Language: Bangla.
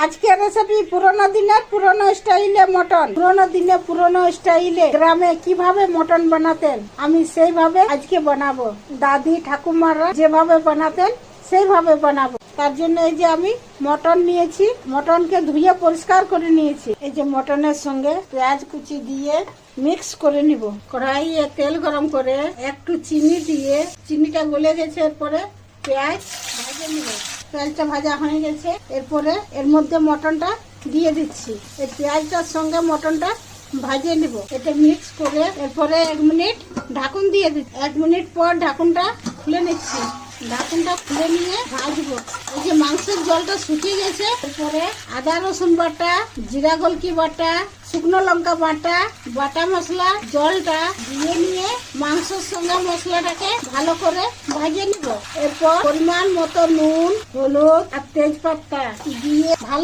আজকের রেসিপি পুরোনো দিনের পুরোনো স্টাইলে মটন। পুরোনো দিনে পুরোনো স্টাইলে গ্রামে কিভাবে মটন বানাতেন আমি সেইভাবে আজকে বানাবো। দাদি ঠাকুমারা যেভাবে বানাতেন সেইভাবে বানাবো। তার জন্য এই যে আমি মটন নিয়েছি, মটনকে ধুয়ে পরিষ্কার করে নিয়েছি। এই যে মটনের সঙ্গে পেঁয়াজ কুচি দিয়ে মিক্স করে নিব। কড়াইয়ে তেল গরম করে একটু চিনি দিয়ে, চিনিটা গলে গেছে, এরপরে পেঁয়াজ ভেজে নিব। পেঁয়াজটা ভাজা হয়ে গেছে, এরপরে এর মধ্যে মটনটা দিয়ে দিচ্ছি। এই পেঁয়াজটার সঙ্গে মটনটা ভাজে নিব। এটা মিক্স করে এরপরে 1 মিনিট ঢাকুন দিয়ে দিচ্ছি। 1 মিনিট পর ঢাকুনটা খুলে নিচ্ছি। ঢাকুনটা খুলে নিয়ে ভাজবো। এই যে মাংসের জলটা শুকিয়ে গেছে, এরপরে আদা রসুন বাটা, জিরা গোলকি বাটা, শুকনো লঙ্কা বাটা, বাটা মশলা, জলটা দিয়ে নিয়ে মাংসের সঙ্গে মশলাটাকে ভালো করে ভাজে নিব। এরপর পরিমাণ মতো নুন, হলুদ আর তেজপাতা দিয়ে ভালো